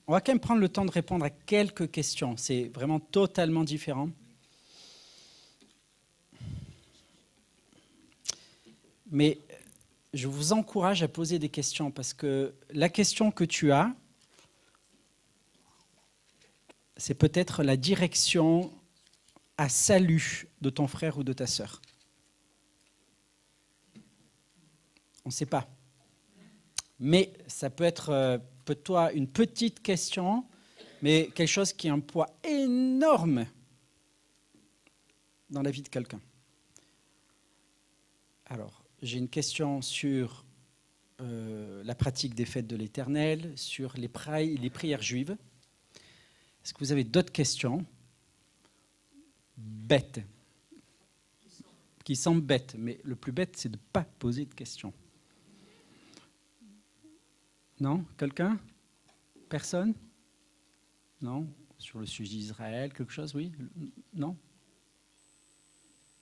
on va quand même prendre le temps de répondre à quelques questions. C'est vraiment totalement différent. Mais je vous encourage à poser des questions parce que la question que tu as, c'est peut-être la direction à salut de ton frère ou de ta sœur. On ne sait pas. Mais ça peut être pour toi une petite question, mais quelque chose qui a un poids énorme dans la vie de quelqu'un. Alors, j'ai une question sur la pratique des fêtes de l'Éternel, sur les prières juives. Est-ce que vous avez d'autres questions bêtes, qui semblent bêtes, mais le plus bête, c'est de ne pas poser de questions. Non? Quelqu'un? Personne? Non? Sur le sujet d'Israël, quelque chose? Oui? Non?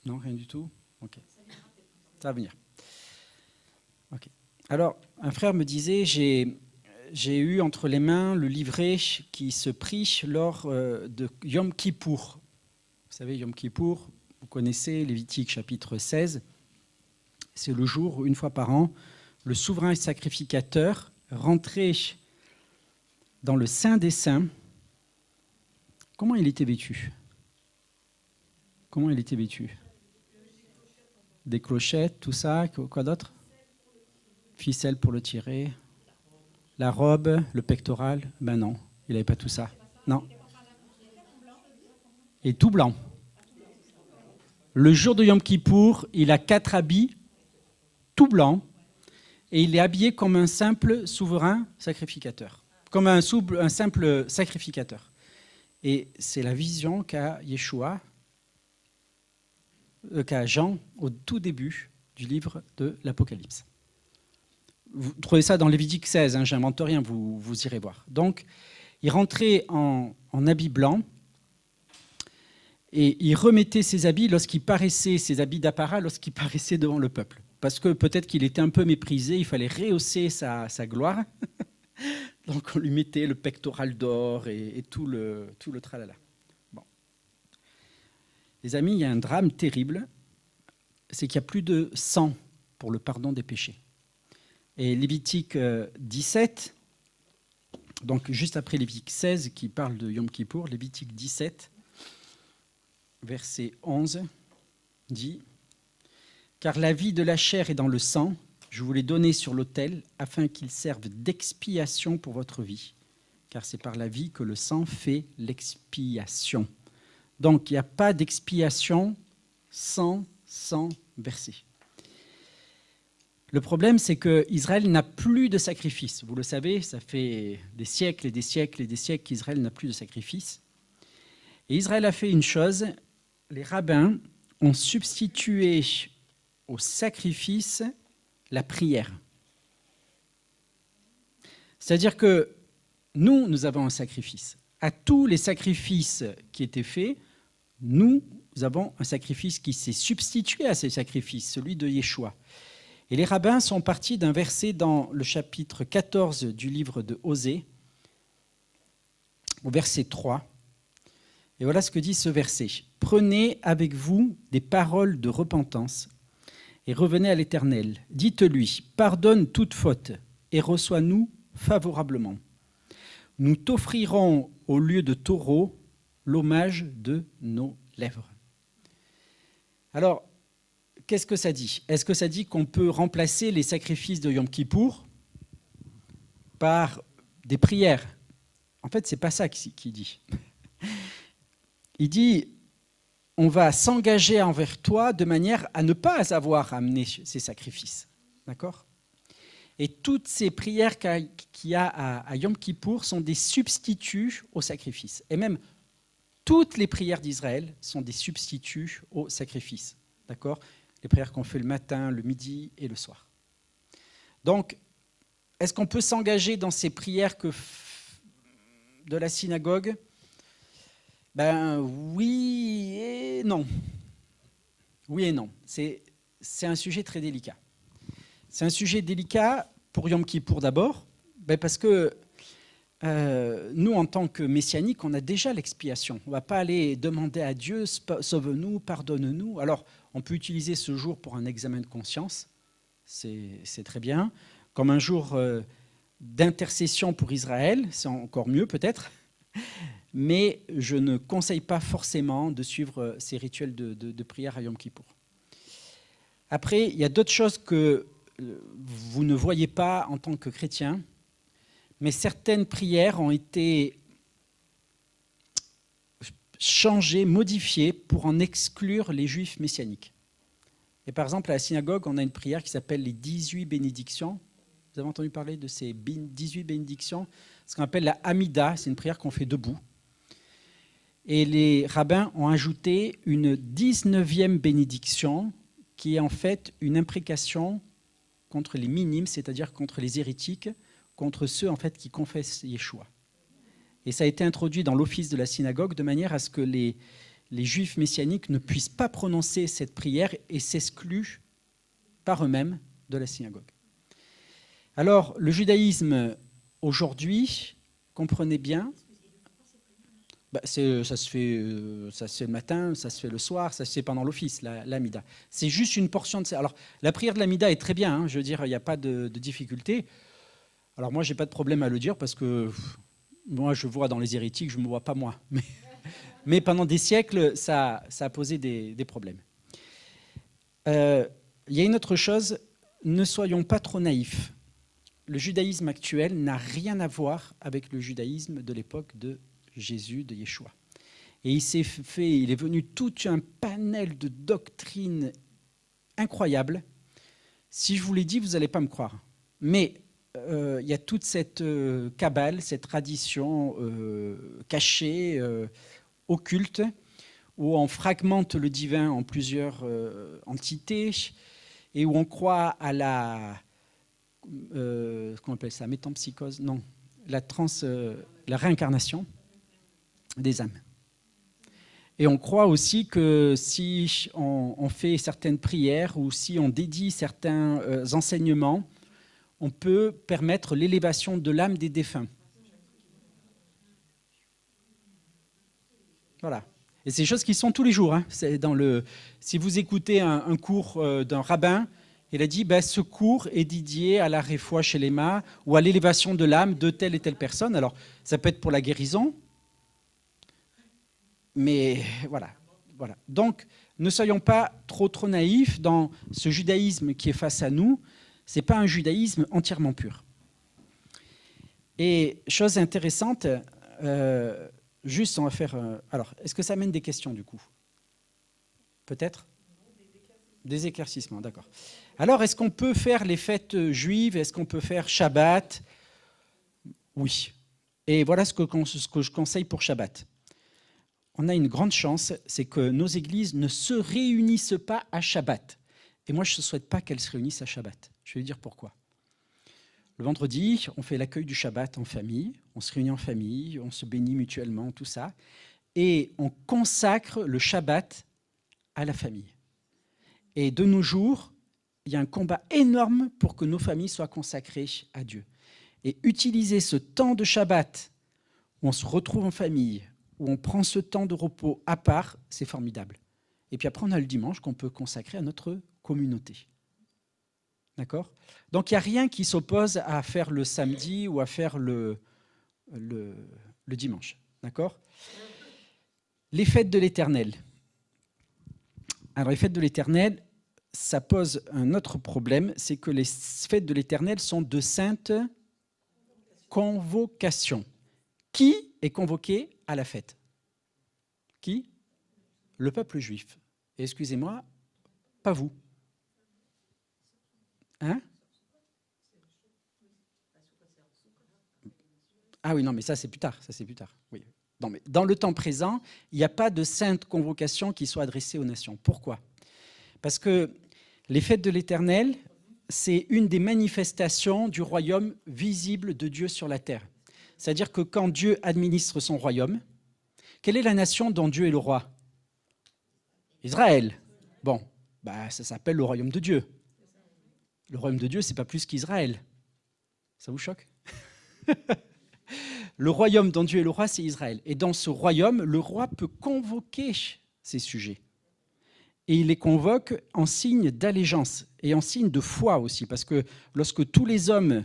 Non, rien du tout? Ok. Ça va venir. Ok. Alors, un frère me disait, j'ai eu entre les mains le livret qui se prie lors de Yom Kippour. Vous savez, Yom Kippour, vous connaissez Lévitique chapitre 16. C'est le jour où, une fois par an, le souverain sacrificateur rentrait dans le Saint des Saints. Comment il était vêtu? Comment il était vêtu? Des clochettes, tout ça, quoi d'autre? Ficelle pour le tirer. La robe, le pectoral? Ben non, il n'avait pas tout ça. Non. Et tout blanc. Le jour de Yom Kippour, il a 4 habits, tout blanc, et il est habillé comme un simple souverain sacrificateur, comme un simple sacrificateur. Et c'est la vision qu'a Yeshua, qu'a Jean au tout début du livre de l'Apocalypse. Vous trouvez ça dans Lévitique 16, hein, j'invente rien, vous irez voir. Donc, il rentrait en habit blanc et il remettait ses habits lorsqu'il paraissait, ses habits d'apparat lorsqu'il paraissait devant le peuple. Parce que peut-être qu'il était un peu méprisé, il fallait rehausser sa gloire. Donc on lui mettait le pectoral d'or et tout le tralala. Bon. Les amis, il y a un drame terrible, c'est qu'il n'y a plus de sang pour le pardon des péchés. Et Lévitique 17, donc juste après Lévitique 16 qui parle de Yom Kippour, Lévitique 17, verset 11, dit « Car la vie de la chair est dans le sang, je vous l'ai donné sur l'autel, afin qu'il serve d'expiation pour votre vie. Car c'est par la vie que le sang fait l'expiation. » Donc, il n'y a pas d'expiation sans sang versé. Le problème, c'est qu'Israël n'a plus de sacrifice. Vous le savez, ça fait des siècles et des siècles et des siècles qu'Israël n'a plus de sacrifice. Et Israël a fait une chose, les rabbins ont substitué au sacrifice la prière. C'est-à-dire que nous avons un sacrifice. À tous les sacrifices qui étaient faits, nous avons un sacrifice qui s'est substitué à ces sacrifices, celui de Yeshua. Et les rabbins sont partis d'un verset dans le chapitre 14 du livre de Osée, au verset 3. Et voilà ce que dit ce verset. « Prenez avec vous des paroles de repentance et revenez à l'Éternel. Dites-lui, pardonne toute faute et reçois-nous favorablement. Nous t'offrirons au lieu de taureau l'hommage de nos lèvres. » Alors, qu'est-ce que ça dit? Est-ce que ça dit qu'on peut remplacer les sacrifices de Yom Kippour par des prières? En fait, ce n'est pas ça qu'il dit. Il dit, on va s'engager envers toi de manière à ne pas avoir à amener ces sacrifices. D'accord? Et toutes ces prières qu'il y a à Yom Kippour sont des substituts aux sacrifices. Et même toutes les prières d'Israël sont des substituts aux sacrifices. D'accord? Les prières qu'on fait le matin, le midi et le soir. Donc, est-ce qu'on peut s'engager dans ces prières de la synagogue? Ben oui et non. Oui et non. C'est un sujet très délicat. C'est un sujet délicat pour Yom Kippour d'abord, parce que nous, en tant que messianiques, on a déjà l'expiation. On ne va pas aller demander à Dieu, sauve-nous, pardonne-nous. Alors, on peut utiliser ce jour pour un examen de conscience, c'est très bien. Comme un jour d'intercession pour Israël, c'est encore mieux peut-être. Mais je ne conseille pas forcément de suivre ces rituels de prière à Yom Kippour. Après, il y a d'autres choses que vous ne voyez pas en tant que chrétien, mais certaines prières ont été changées, modifiées pour en exclure les juifs messianiques. Et par exemple, à la synagogue, on a une prière qui s'appelle les 18 bénédictions. Vous avez entendu parler de ces 18 bénédictions? Ce qu'on appelle la Hamida, c'est une prière qu'on fait debout. Et les rabbins ont ajouté une 19e bénédiction qui est en fait une imprécation contre les minimes, c'est-à-dire contre les hérétiques, contre ceux en fait qui confessent Yeshua. Et ça a été introduit dans l'office de la synagogue de manière à ce que les juifs messianiques ne puissent pas prononcer cette prière et s'excluent par eux-mêmes de la synagogue. Alors, le judaïsme aujourd'hui, comprenez bien, ça se fait le matin, ça se fait le soir, ça se fait pendant l'office, la Mida. C'est juste une portion de ça. Alors, la prière de la Mida est très bien, hein, je veux dire, il n'y a pas de difficulté. Alors moi, je n'ai pas de problème à le dire parce que moi, je vois dans les hérétiques, je ne me vois pas moi. Mais pendant des siècles, ça a posé des problèmes. Il y a une autre chose, ne soyons pas trop naïfs. Le judaïsme actuel n'a rien à voir avec le judaïsme de l'époque de Jésus, de Yeshua. Et il est venu tout un panel de doctrines incroyables. Si je vous l'ai dit, vous n'allez pas me croire. Mais il y a toute cette cabale, cette tradition cachée, occulte, où on fragmente le divin en plusieurs entités et où on croit à la... qu'on appelle ça, métampsychose, non, la réincarnation des âmes. Et on croit aussi que si on fait certaines prières ou si on dédie certains enseignements, on peut permettre l'élévation de l'âme des défunts. Voilà. Et c'est des choses qui sont tous les jours. Hein. Si vous écoutez un cours d'un rabbin, il a dit ce cours est dédié à la réfoua chez les mains ou à l'élévation de l'âme de telle et telle personne. Alors, ça peut être pour la guérison, mais voilà. Donc, ne soyons pas trop naïfs dans ce judaïsme qui est face à nous. Ce n'est pas un judaïsme entièrement pur. Et chose intéressante, juste on va faire... alors, est-ce que ça amène des questions du coup? Peut-être? Des éclaircissements, d'accord. Alors, est-ce qu'on peut faire les fêtes juives? Est-ce qu'on peut faire Shabbat? Oui. Et voilà ce que je conseille pour Shabbat. On a une grande chance, c'est que nos églises ne se réunissent pas à Shabbat. Et moi, je ne souhaite pas qu'elles se réunissent à Shabbat. Je vais vous dire pourquoi. Le vendredi, on fait l'accueil du Shabbat en famille, on se réunit en famille, on se bénit mutuellement, tout ça. Et on consacre le Shabbat à la famille. Et de nos jours, il y a un combat énorme pour que nos familles soient consacrées à Dieu. Et utiliser ce temps de Shabbat, où on se retrouve en famille, où on prend ce temps de repos à part, c'est formidable. Et puis après, on a le dimanche qu'on peut consacrer à notre communauté. D'accord? Donc, il n'y a rien qui s'oppose à faire le samedi ou à faire le dimanche. D'accord? Les fêtes de l'Éternel. Alors, les fêtes de l'Éternel, ça pose un autre problème, c'est que les fêtes de l'Éternel sont de saintes convocations. Qui est convoqué à la fête? Qui? Le peuple juif. Et excusez-moi, pas vous. Hein? Ah oui, non, mais ça c'est plus tard. Oui. Non, mais dans le temps présent, il n'y a pas de sainte convocation qui soit adressée aux nations. Pourquoi? Parce que les fêtes de l'Éternel, c'est une des manifestations du royaume visible de Dieu sur la terre. C'est-à-dire que quand Dieu administre son royaume, quelle est la nation dont Dieu est le roi? Israël. Bon, ça s'appelle le royaume de Dieu. Le royaume de Dieu, ce n'est pas plus qu'Israël. Ça vous choque? Le royaume dont Dieu est le roi, c'est Israël. Et dans ce royaume, le roi peut convoquer ses sujets. Et il les convoque en signe d'allégeance et en signe de foi aussi. Parce que lorsque tous les hommes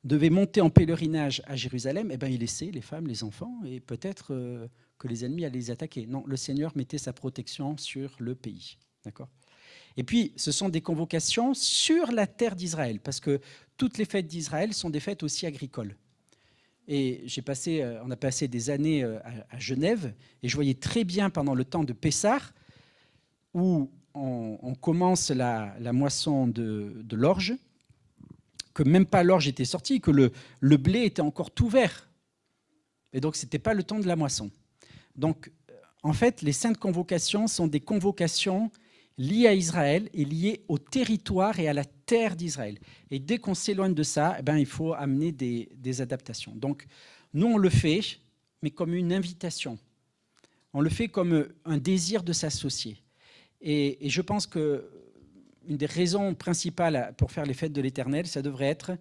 devaient monter en pèlerinage à Jérusalem, eh ben, il laissait les femmes, les enfants, et peut-être que les ennemis allaient les attaquer. Non, le Seigneur mettait sa protection sur le pays. D'accord ? Et puis, ce sont des convocations sur la terre d'Israël, parce que toutes les fêtes d'Israël sont des fêtes aussi agricoles. Et on a passé des années à Genève, et je voyais très bien pendant le temps de Pessah, où on commence la moisson de l'orge, que même pas l'orge était sortie, que le blé était encore tout vert. Et donc, ce n'était pas le temps de la moisson. Donc, en fait, les saintes convocations sont des convocations liées à Israël et liées au territoire et à la terre d'Israël. Et dès qu'on s'éloigne de ça, eh ben, il faut amener des adaptations. Donc, nous, on le fait, mais comme une invitation. On le fait comme un désir de s'associer. Et je pense qu'une des raisons principales pour faire les fêtes de l'Éternel, ça devrait être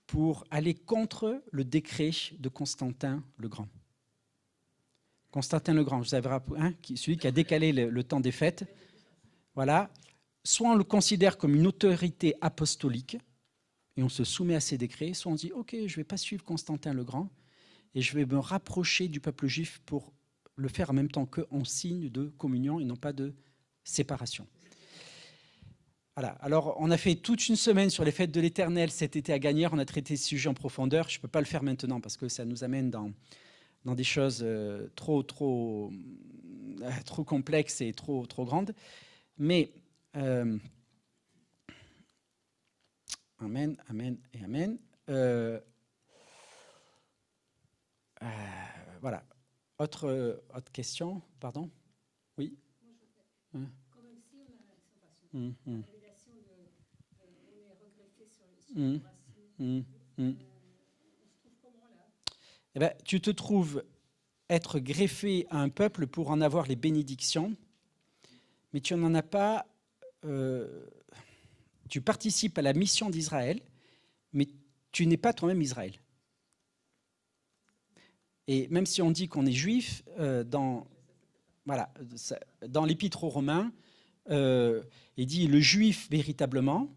pour aller contre le décret de Constantin le Grand. Constantin le Grand, vous avez rappelé, hein, celui qui a décalé le temps des fêtes. Voilà. Soit on le considère comme une autorité apostolique et on se soumet à ses décrets, soit on dit « Ok, je ne vais pas suivre Constantin le Grand et je vais me rapprocher du peuple juif pour le faire en même temps qu'en signe de communion et non pas de séparation. » Voilà. Alors, on a fait toute une semaine sur les fêtes de l'Éternel cet été à Gagnères. On a traité ce sujet en profondeur. Je ne peux pas le faire maintenant parce que ça nous amène dans des choses trop complexes et trop grandes. Mais, amen, amen et amen. Voilà. Autre question, pardon? Oui. Comme ici, on a la salvation. La révélation on est regretté sur les racines. On se trouve comment là? Eh ben, tu te trouves être greffé à un peuple pour en avoir les bénédictions, mais tu n'en as pas. Tu participes à la mission d'Israël, mais tu n'es pas toi-même Israël. Et même si on dit qu'on est juif, dans l'Épître aux Romains, il dit le juif véritablement,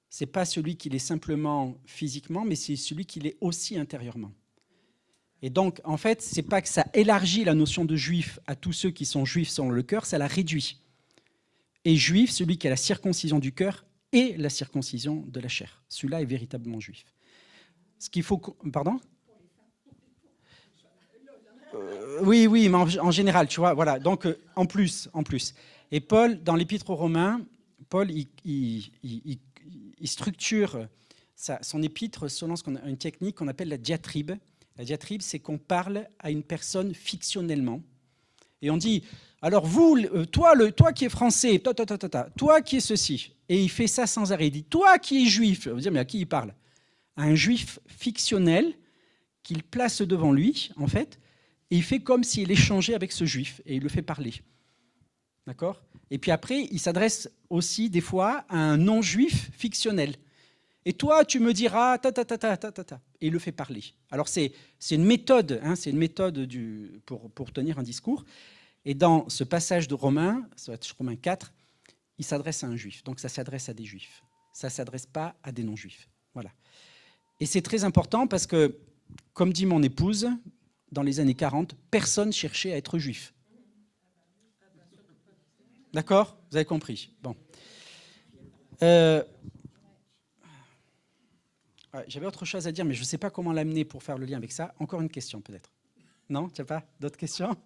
c'est pas celui qui l'est simplement physiquement, mais c'est celui qui l'est aussi intérieurement. Et donc, en fait, c'est pas que ça élargit la notion de juif à tous ceux qui sont juifs selon le cœur, ça la réduit. Et juif, celui qui a la circoncision du cœur et la circoncision de la chair. Celui-là est véritablement juif. Ce qu'il faut... Pardon ? Oui, mais en général, tu vois, voilà. Donc, en plus. Et Paul, dans l'Épître aux Romains, Paul, il structure son épître selon une technique qu'on appelle la diatribe. La diatribe, c'est qu'on parle à une personne fictionnellement. Et on dit, alors vous, toi qui es français, toi qui es ceci. Et il fait ça sans arrêt. Il dit, toi qui es juif. Vous dire, mais à qui il parle? À un juif fictionnel qu'il place devant lui, en fait. Et il fait comme s'il échangeait avec ce juif, et il le fait parler. D'accord ? Et puis après, il s'adresse aussi, des fois, à un non-juif fictionnel. Et toi, tu me diras, et il le fait parler. Alors, c'est une méthode, c'est une méthode pour tenir un discours. Et dans ce passage de Romains, ça va être Romains 4, il s'adresse à un juif. Donc, ça s'adresse à des juifs. Ça ne s'adresse pas à des non-juifs. Voilà. Et c'est très important parce que, comme dit mon épouse, dans les années 40, personne cherchait à être juif. D'accord ? Vous avez compris. Bon. J'avais autre chose à dire, mais je ne sais pas comment l'amener pour faire le lien avec ça. Encore une question, peut-être. Non ? Tu n'as pas d'autres questions ?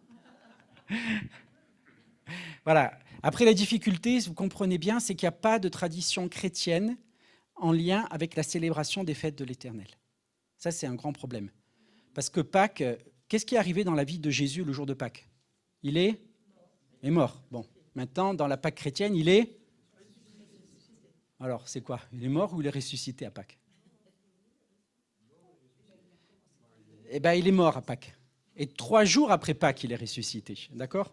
Voilà. Après, la difficulté, vous comprenez bien, c'est qu'il n'y a pas de tradition chrétienne en lien avec la célébration des fêtes de l'Éternel. Ça, c'est un grand problème. Parce que Pâques, qu'est-ce qui est arrivé dans la vie de Jésus le jour de Pâques? Il est mort. Bon. Maintenant, dans la Pâques chrétienne, il est... Alors, c'est quoi? Il est mort ou il est ressuscité à Pâques? Eh bien, il est mort à Pâques. Et 3 jours après Pâques, il est ressuscité. D'accord?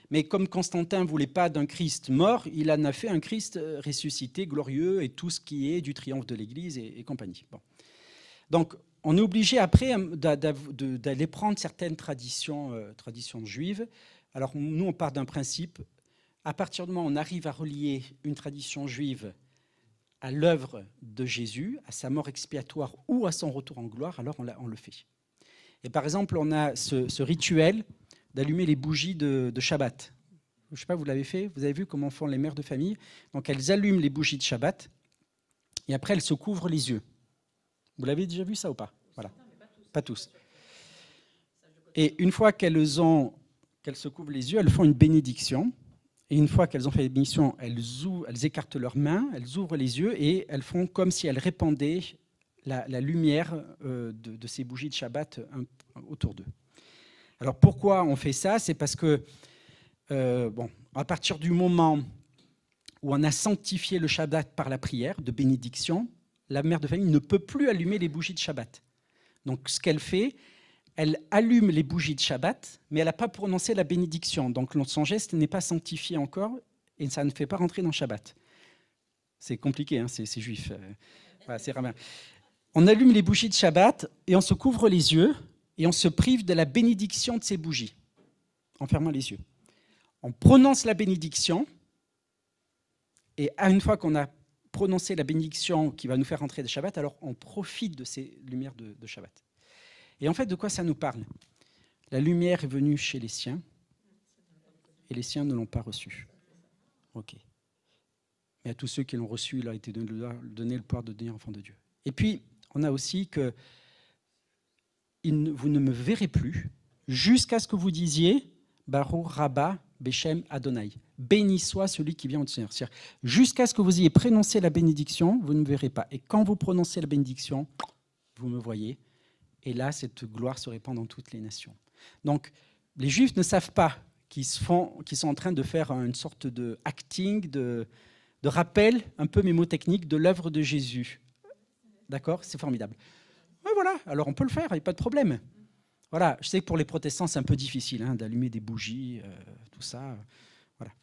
Mais comme Constantin ne voulait pas d'un Christ mort, il en a fait un Christ ressuscité, glorieux, et tout ce qui est du triomphe de l'Église et compagnie. Bon. Donc, on est obligé après d'aller prendre certaines traditions juives. Alors nous, on part d'un principe. À partir du moment où on arrive à relier une tradition juive à l'œuvre de Jésus, à sa mort expiatoire ou à son retour en gloire, alors on le fait. Et par exemple, on a ce rituel d'allumer les bougies de Shabbat. Je ne sais pas, vous l'avez fait? Vous avez vu comment font les mères de famille? Donc elles allument les bougies de Shabbat et après elles se couvrent les yeux. Vous l'avez déjà vu ça ou pas? Voilà. Pas tous. Et une fois qu'elles se couvrent les yeux, elles font une bénédiction. Et une fois qu'elles ont fait la bénédiction, elles écartent leurs mains, elles ouvrent les yeux et elles font comme si elles répandaient la lumière de ces bougies de Shabbat autour d'eux. Alors pourquoi on fait ça? C'est parce que, à partir du moment où on a sanctifié le Shabbat par la prière de bénédiction, la mère de famille ne peut plus allumer les bougies de Shabbat. Donc ce qu'elle fait, elle allume les bougies de Shabbat, mais elle n'a pas prononcé la bénédiction. Donc son geste n'est pas sanctifié encore et ça ne fait pas rentrer dans Shabbat. C'est compliqué, hein, c'est juif. Voilà, c'est rabbin. On allume les bougies de Shabbat et on se couvre les yeux et on se prive de la bénédiction de ces bougies en fermant les yeux. On prononce la bénédiction et une fois qu'on a prononcé la bénédiction qui va nous faire rentrer de Shabbat, alors on profite de ces lumières de Shabbat. Et en fait, de quoi ça nous parle? La lumière est venue chez les siens et les siens ne l'ont pas reçue. Ok. Mais à tous ceux qui l'ont reçu, il a été donné le pouvoir de devenir enfant de Dieu. Et puis, on a aussi que vous ne me verrez plus jusqu'à ce que vous disiez Baruch Rabba Beshem Adonai. Béni soit celui qui vient au Seigneur. C'est-à-dire, jusqu'à ce que vous ayez prononcé la bénédiction, vous ne me verrez pas. Et quand vous prononcez la bénédiction, vous me voyez. Et là, cette gloire se répand dans toutes les nations. Donc, les Juifs ne savent pas qu'ils sont en train de faire une sorte de acting, de rappel, un peu mémotechnique, de l'œuvre de Jésus. D'accord? C'est formidable. Ouais, voilà, alors on peut le faire, il n'y a pas de problème. Voilà, je sais que pour les protestants, c'est un peu difficile d'allumer des bougies, tout ça. Voilà.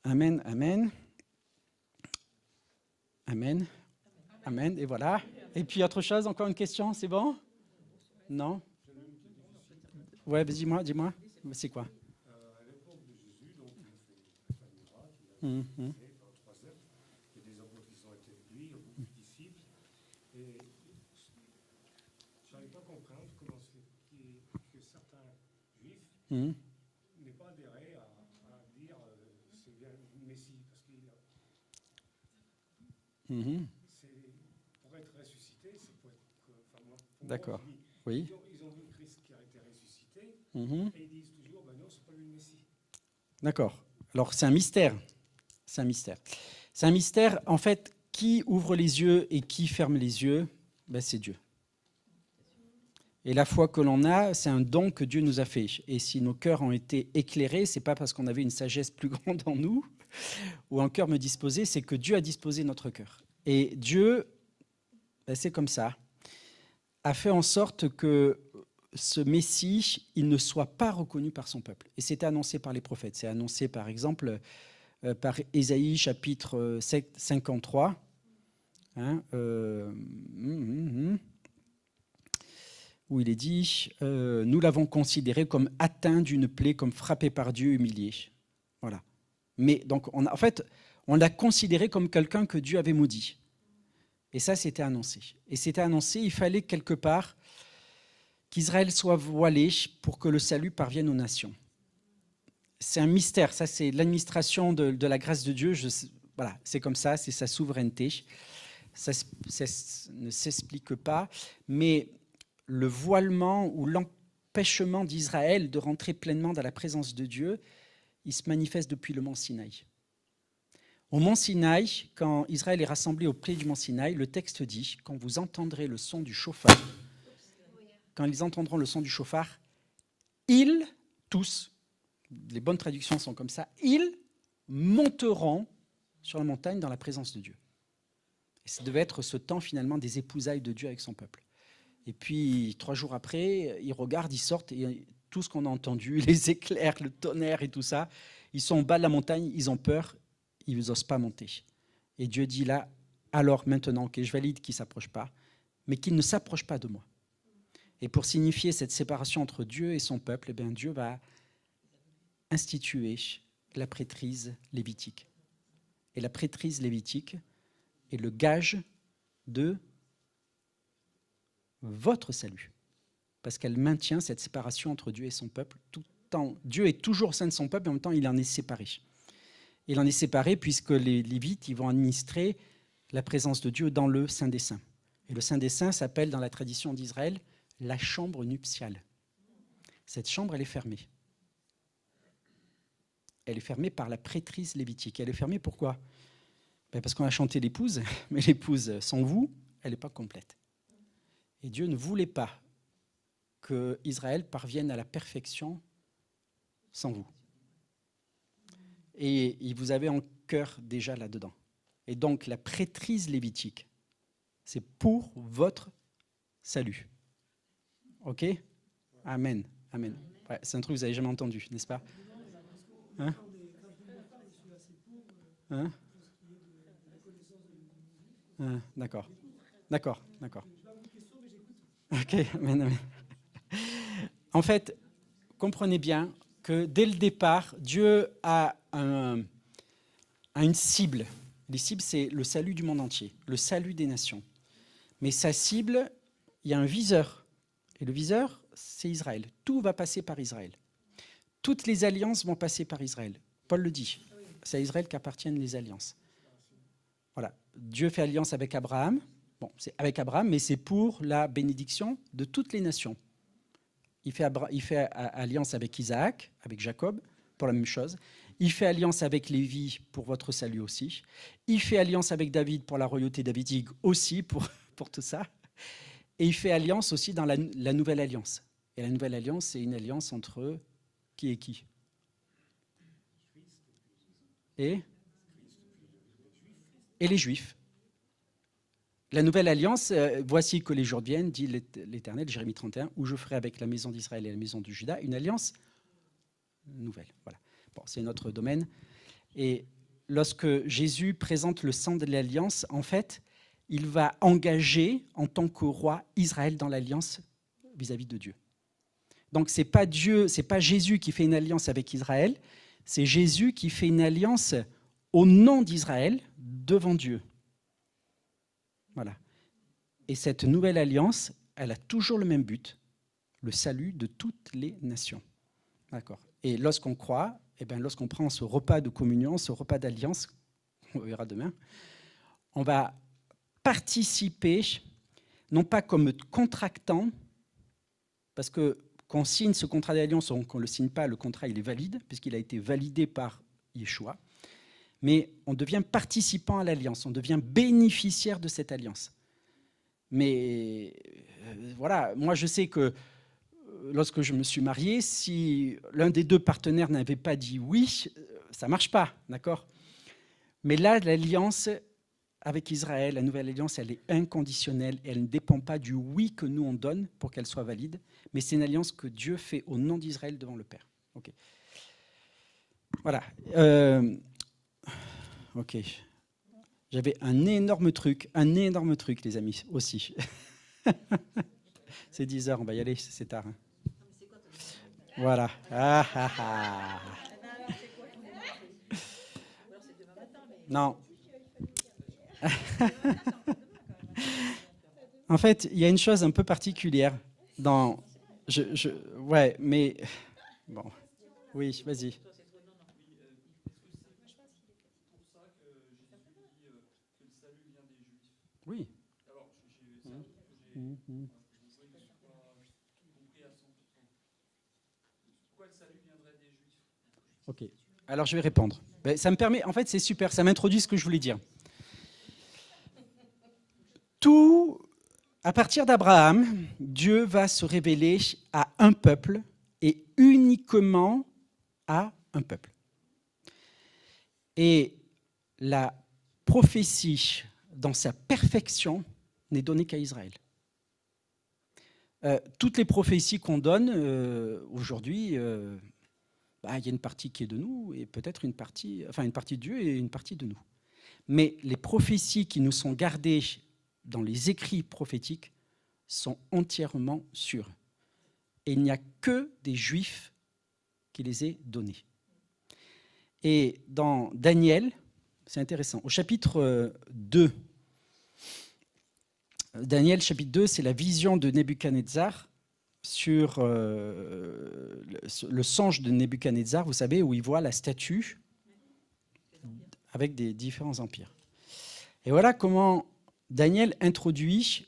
Amen, amen. Amen. Amen, et voilà. Et puis autre chose, encore une question, c'est bon? Non? Ouais, dis-moi. C'est quoi? À l'époque de Jésus, donc il a fait un miracle, il a ressuscité par 3 heures. Il y a des apôtres qui ont été avec lui, il y a beaucoup de disciples. Et je n'arrive pas à comprendre comment c'est que certains juifs n'aient pas adhéré à dire c'est bien le Messie, parce qu'il pour être ressuscité, c'est pour être. D'accord. Oui. Ils ont vu Christ qui a été ressuscité, et ils disent toujours ben non, c'est pas lui le Messie. D'accord. Alors c'est un mystère. C'est un mystère. C'est un mystère, en fait, qui ouvre les yeux et qui ferme les yeux, c'est Dieu. Et la foi que l'on a, c'est un don que Dieu nous a fait. Et si nos cœurs ont été éclairés, c'est pas parce qu'on avait une sagesse plus grande en nous ou un cœur me disposé, c'est que Dieu a disposé notre cœur. Et Dieu, c'est comme ça, a fait en sorte que ce Messie, il ne soit pas reconnu par son peuple. Et c'est annoncé par les prophètes. C'est annoncé, par exemple, par Ésaïe, chapitre 53. Où il est dit « Nous l'avons considéré comme atteint d'une plaie, comme frappé par Dieu, humilié. » Voilà. Mais donc, en fait, on l'a considéré comme quelqu'un que Dieu avait maudit. Et ça, c'était annoncé. Et c'était annoncé, il fallait quelque part qu'Israël soit voilé pour que le salut parvienne aux nations. C'est un mystère, ça c'est l'administration de la grâce de Dieu. Voilà, c'est comme ça, c'est sa souveraineté. Ça ne s'explique pas, mais le voilement ou l'empêchement d'Israël de rentrer pleinement dans la présence de Dieu, il se manifeste depuis le mont Sinaï. Au mont Sinaï, quand Israël est rassemblé au pied du mont Sinaï, le texte dit, quand vous entendrez le son du chauffard, quand ils entendront le son du chauffard, ils, tous, les bonnes traductions sont comme ça, ils monteront sur la montagne dans la présence de Dieu. Et ça devait être ce temps finalement des épousailles de Dieu avec son peuple. Et puis 3 jours après, ils regardent, ils sortent, et tout ce qu'on a entendu, les éclairs, le tonnerre et tout ça, ils sont en bas de la montagne, ils ont peur, ils n'osent pas monter. Et Dieu dit là, alors maintenant que je valide qu'il ne s'approche pas, mais qu'il ne s'approche pas de moi. Et pour signifier cette séparation entre Dieu et son peuple, eh bien Dieu va instituer la prêtrise lévitique. Et la prêtrise lévitique est le gage de votre salut. Parce qu'elle maintient cette séparation entre Dieu et son peuple. Tout le temps, Dieu est toujours au sein de son peuple, et en même temps, il en est séparé. Il en est séparé puisque les Lévites ils vont administrer la présence de Dieu dans le Saint des Saints. Et le Saint des Saints s'appelle, dans la tradition d'Israël, la chambre nuptiale. Cette chambre, elle est fermée. Elle est fermée par la prêtrise lévitique. Elle est fermée pourquoi ? Parce qu'on a chanté l'épouse, mais l'épouse sans vous, elle n'est pas complète. Et Dieu ne voulait pas que Israël parvienne à la perfection sans vous. Et il vous avait en cœur déjà là-dedans. Et donc la prêtrise lévitique, c'est pour votre salut. Ok ? Amen. Amen. Ouais, c'est un truc que vous n'avez jamais entendu, n'est-ce pas ? Hein ? Hein ? D'accord. D'accord. Ok, amen. En fait, comprenez bien que dès le départ, Dieu a une cible. Les cibles, c'est le salut du monde entier, le salut des nations. Mais sa cible, il y a un viseur. Et le viseur, c'est Israël. Tout va passer par Israël. Toutes les alliances vont passer par Israël. Paul le dit. C'est à Israël qu'appartiennent les alliances. Voilà. Dieu fait alliance avec Abraham. Bon, c'est avec Abraham, mais c'est pour la bénédiction de toutes les nations. Il fait alliance avec Isaac, avec Jacob, pour la même chose. Il fait alliance avec Lévi pour votre salut aussi. Il fait alliance avec David pour la royauté davidique aussi, pour tout ça. Et il fait alliance aussi dans la nouvelle alliance. Et la nouvelle alliance, c'est une alliance entre qui et qui ? Et les Juifs. La nouvelle alliance, voici que les jours viennent, dit l'Éternel, Jérémie 31, où je ferai avec la maison d'Israël et la maison de Juda une alliance nouvelle. Voilà. Bon, c'est notre domaine. Et lorsque Jésus présente le sang de l'alliance, en fait, il va engager en tant que roi Israël dans l'alliance vis-à-vis de Dieu. Donc c'est pas Jésus qui fait une alliance avec Israël, c'est Jésus qui fait une alliance au nom d'Israël devant Dieu. Voilà. Et cette nouvelle alliance, elle a toujours le même but, le salut de toutes les nations. D'accord. Et lorsqu'on croit, lorsqu'on prend ce repas de communion, ce repas d'alliance, on verra demain, on va participer, non pas comme contractant, parce que qu'on signe ce contrat d'alliance ou qu'on ne le signe pas, le contrat il est valide, puisqu'il a été validé par Yeshua, mais on devient participant à l'alliance, on devient bénéficiaire de cette alliance. Mais voilà, moi je sais que lorsque je me suis marié, si l'un des deux partenaires n'avait pas dit oui, ça ne marche pas, d'accord ? Mais là, l'alliance avec Israël, la nouvelle alliance, elle est inconditionnelle, elle ne dépend pas du oui que nous on donne pour qu'elle soit valide, mais c'est une alliance que Dieu fait au nom d'Israël devant le Père. Ok. Voilà. Ok. J'avais un énorme truc, les amis, aussi. C'est 10 heures, on va y aller, c'est tard. Hein. Voilà. Non. En fait, il y a une chose un peu particulière dans... Ouais, mais... Bon. Oui, vas-y. Oui. Alors, pourquoi le salut viendrait des Juifs ? Ok. Alors, je vais répondre. Ça me permet, en fait, c'est super, ça m'introduit ce que je voulais dire. Tout, à partir d'Abraham, Dieu va se révéler à un peuple et uniquement à un peuple. Et la prophétie, dans sa perfection, n'est donnée qu'à Israël. Toutes les prophéties qu'on donne aujourd'hui, il y a une partie qui est de nous et peut-être une partie de Dieu et une partie de nous. Mais les prophéties qui nous sont gardées dans les écrits prophétiques sont entièrement sûres. Et il n'y a que des Juifs qui les aient données. Et dans Daniel, c'est intéressant, au chapitre 2, Daniel chapitre 2, c'est la vision de Nebuchadnezzar sur le songe de Nebuchadnezzar, vous savez, où il voit la statue avec des différents empires. Et voilà comment Daniel introduit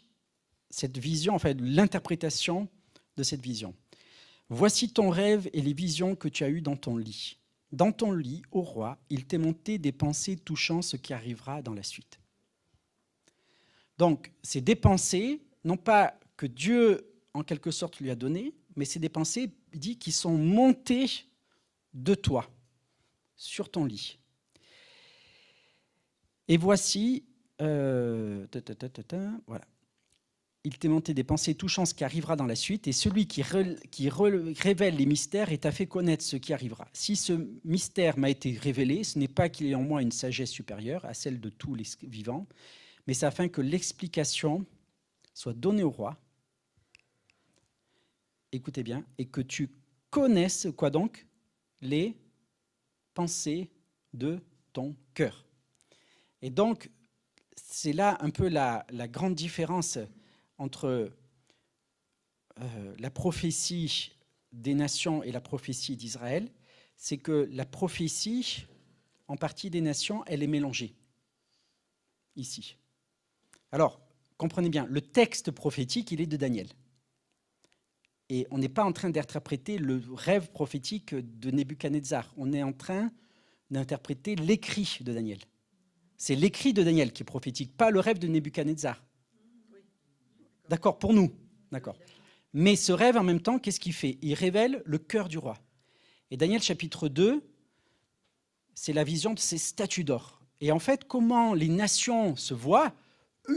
cette vision, en fait, l'interprétation de cette vision. Voici ton rêve et les visions que tu as eues dans ton lit. Dans ton lit, ô roi, il t'est monté des pensées touchant ce qui arrivera dans la suite. Donc, c'est des pensées, non pas que Dieu, en quelque sorte, lui a données, mais c'est des pensées, il dit, qui sont montées de toi, sur ton lit. Et voici, voilà. Il t'est monté des pensées touchant ce qui arrivera dans la suite, et celui qui révèle les mystères et t'a fait connaître ce qui arrivera. Si ce mystère m'a été révélé, ce n'est pas qu'il y ait en moi une sagesse supérieure à celle de tous les vivants, mais c'est afin que l'explication soit donnée au roi, écoutez bien, et que tu connaisses, quoi donc, les pensées de ton cœur. Et donc, c'est là un peu la grande différence entre la prophétie des nations et la prophétie d'Israël, c'est que la prophétie, en partie des nations, elle est mélangée, ici. Alors, comprenez bien, le texte prophétique, il est de Daniel. Et on n'est pas en train d'interpréter le rêve prophétique de Nebuchadnezzar. On est en train d'interpréter l'écrit de Daniel. C'est l'écrit de Daniel qui est prophétique, pas le rêve de Nebuchadnezzar. D'accord, pour nous. D'accord. Mais ce rêve, en même temps, qu'est-ce qu'il fait? Il révèle le cœur du roi. Et Daniel chapitre 2, c'est la vision de ces statues d'or. Et en fait, comment les nations se voient?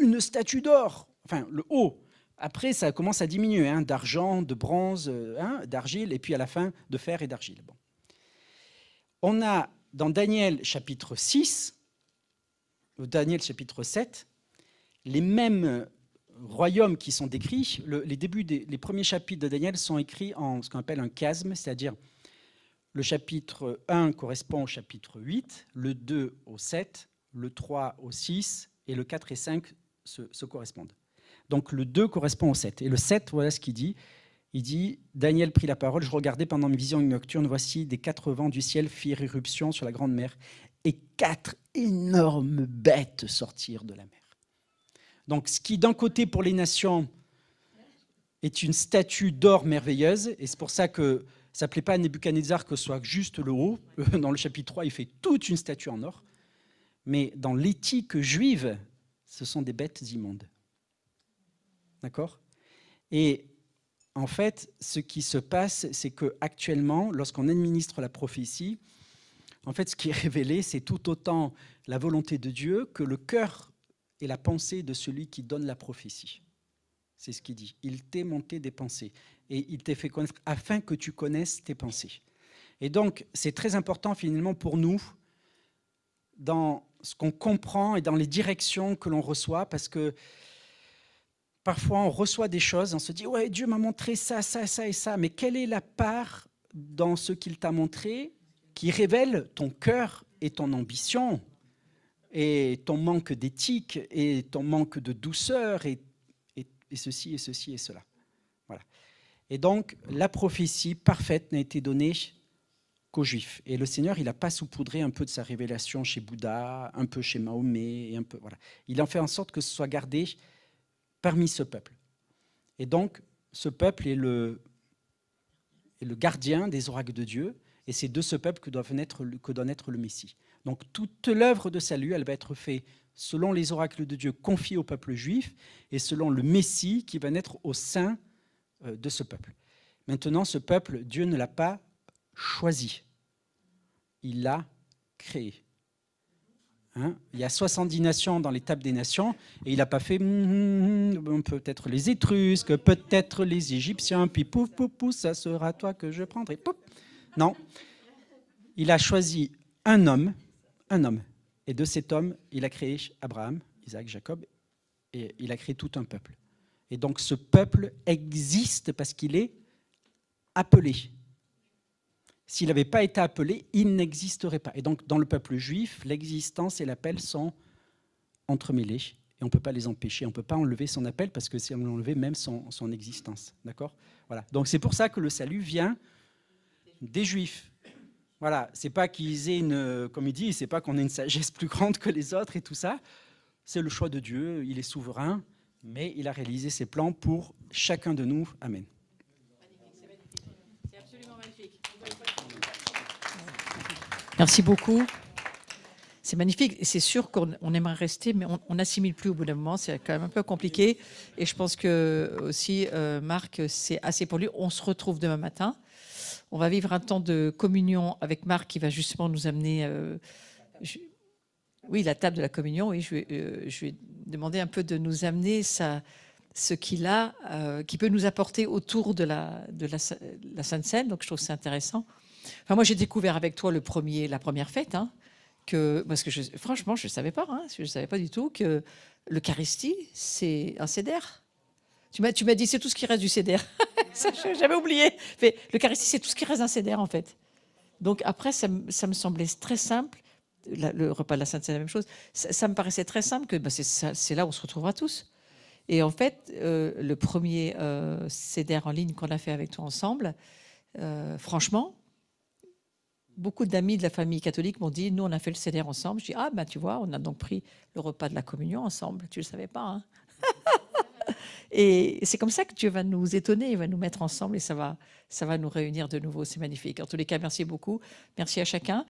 Une statue d'or, enfin le haut. Après, ça commence à diminuer, hein, d'argent, de bronze, d'argile, et puis à la fin, de fer et d'argile. Bon. On a dans Daniel chapitre 6, ou Daniel chapitre 7, les mêmes royaumes qui sont décrits. Les premiers chapitres de Daniel sont écrits en ce qu'on appelle un chiasme, c'est-à-dire le chapitre 1 correspond au chapitre 8, le 2 au 7, le 3 au 6, et le 4 et 5 se correspondent. Donc le 2 correspond au 7. Et le 7, voilà ce qu'il dit. Il dit, Daniel prit la parole, je regardais pendant mes visions nocturnes, voici des 4 vents du ciel firent irruption sur la grande mer, et 4 énormes bêtes sortirent de la mer. Donc ce qui, d'un côté, pour les nations, est une statue d'or merveilleuse, et c'est pour ça que ça ne plaît pas à Nebuchadnezzar que ce soit juste le haut. Dans le chapitre 3, il fait toute une statue en or. Mais dans l'éthique juive, ce sont des bêtes immondes. D'accord? Et en fait, ce qui se passe, c'est qu'actuellement, lorsqu'on administre la prophétie, en fait, ce qui est révélé, c'est tout autant la volonté de Dieu que le cœur et la pensée de celui qui donne la prophétie. C'est ce qu'il dit. Il t'est monté des pensées et il t'est fait connaître afin que tu connaisses tes pensées. Et donc, c'est très important finalement pour nous dans ce qu'on comprend et dans les directions que l'on reçoit, parce que parfois on reçoit des choses, on se dit « ouais, Dieu m'a montré ça, ça, ça et ça », mais quelle est la part dans ce qu'il t'a montré qui révèle ton cœur et ton ambition et ton manque d'éthique et ton manque de douceur et ceci et ceci et cela. Voilà. Et donc, la prophétie parfaite n'a été donnée qu'aux Juifs. Et le Seigneur, il n'a pas saupoudré un peu de sa révélation chez Bouddha, un peu chez Mahomet, et un peu, voilà. Il en fait en sorte que ce soit gardé parmi ce peuple. Et donc, ce peuple est le gardien des oracles de Dieu, et c'est de ce peuple que doit naître le Messie. Donc, toute l'œuvre de salut, elle va être faite selon les oracles de Dieu confiés au peuple juif, et selon le Messie qui va naître au sein de ce peuple. Maintenant, ce peuple, Dieu ne l'a pas choisi. Il l'a créé. Hein, il y a 70 nations dans les tables des nations, et il n'a pas fait peut-être les Étrusques, peut-être les Égyptiens, puis pouf, pouf, pouf, ça sera toi que je prendrai. Pouf. Non. Il a choisi un homme, Et de cet homme, il a créé Abraham, Isaac, Jacob, et il a créé tout un peuple. Et donc ce peuple existe parce qu'il est appelé. S'il n'avait pas été appelé, il n'existerait pas. Et donc dans le peuple juif, l'existence et l'appel sont entremêlés. Et on ne peut pas les empêcher, on ne peut pas enlever son appel parce que c'est enlever même son existence. D'accord ? Voilà. Donc c'est pour ça que le salut vient des Juifs. Voilà, c'est pas qu'ils aient une, comme il dit, c'est pas qu'on ait une sagesse plus grande que les autres et tout ça. C'est le choix de Dieu, il est souverain, mais il a réalisé ses plans pour chacun de nous. Amen. C'est absolument magnifique. Merci beaucoup. C'est magnifique. C'est sûr qu'on aimerait rester, mais on n'assimile plus au bout d'un moment. C'est quand même un peu compliqué. Et je pense que aussi, Marc, c'est assez pour lui. On se retrouve demain matin. On va vivre un temps de communion avec Marc qui va justement nous amener... oui, la table de la communion. Oui, je lui ai demandé un peu de nous amener ce qu'il a, qui peut nous apporter autour de la Sainte Seine. Donc, je trouve ça intéressant. Enfin, moi, j'ai découvert avec toi la première fête, hein, parce que franchement, je ne savais pas. Hein, je ne savais pas du tout que l'Eucharistie, c'est un seder. Tu m'as dit, c'est tout ce qui reste du seder. J'avais oublié. Mais l'Eucharistie, c'est tout ce qui reste d'un seder, en fait. Donc, après, ça me semblait très simple. Le repas de la Sainte, c'est la même chose. Ça me paraissait très simple que c'est là où on se retrouvera tous. Et en fait, le premier seder en ligne qu'on a fait avec toi ensemble, franchement, beaucoup d'amis de la famille catholique m'ont dit, nous, on a fait le seder ensemble. Je dis, ah, ben tu vois, on a donc pris le repas de la communion ensemble. Tu ne le savais pas, hein? Et c'est comme ça que Dieu va nous étonner, il va nous mettre ensemble et ça va nous réunir de nouveau. C'est magnifique. En tous les cas, merci beaucoup. Merci à chacun.